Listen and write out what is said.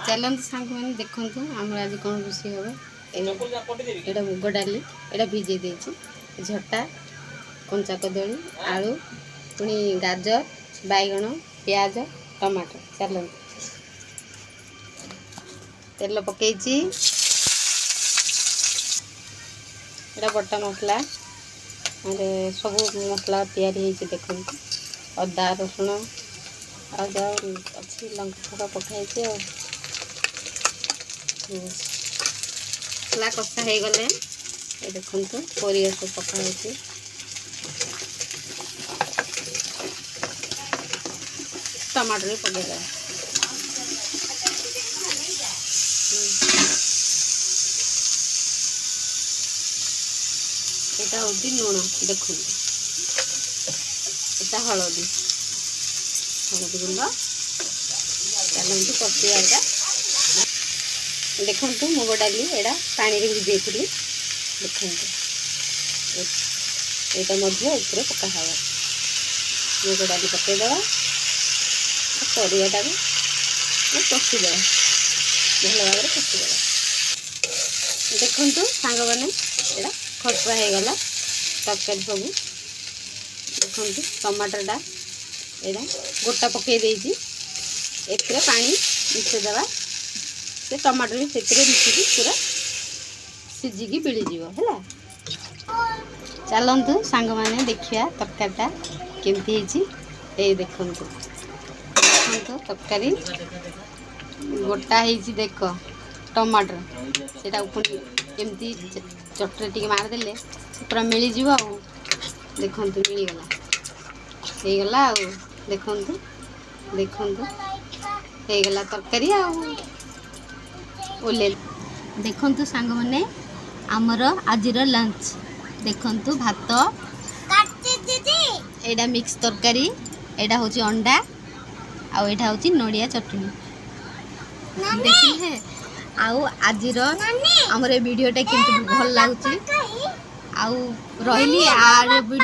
चलते सांग मैंने देखु आम आज कौन रोषे हम यहाँ मुग डाली यहाँ भिजे देती झटा कंचा कदली आलू पुणी गाजर बैगण प्याज टमाटो चलते तेल पकई यहाँ बटा मसला सब मसला तैयारी देखो अदा रसुण अच्छी लंका पकाई मसला कषा हो गले देखु परिया सब पकाई टमाटर भी पकईदेव यहाँ हूँ लुण देखु यहाँ हलदी हलदी गुंड चलते कषिया यहाँ देखु मुग डाली यहाँ पानी भिजे देखु यहाँ पका हवा मुग डाली पकईदे परियाटा कषिदे भल भाव में कषिदे देखु सांग मैंने यहाँ खसुआ हो गला तरकारी सब देखु टमाटरटा यहाँ गोटा पकई देती एथिरे पानी मिसेदेवा से टमाटर भी से मिसिकी पूरा सीझिकी बिड़ीज है। चलतु सांग मैंने देखिया तरकारीटा केमती है देखु तरकारी गोटा है देख टमाटर से केमती चटरे टी मारदेले पूरा मिलजी देखु मिलगला होगला देखु देखु होगला तरकारी ओले देखु सांग मैंने आमर आज लंच देखु भात एडा मिक्स तरकारी एडा हूँ अंडा आउटा हूँ नड़िया चटनी देखिए आउ आज आमर वीडियोटा केमती भल लगुच आउ रही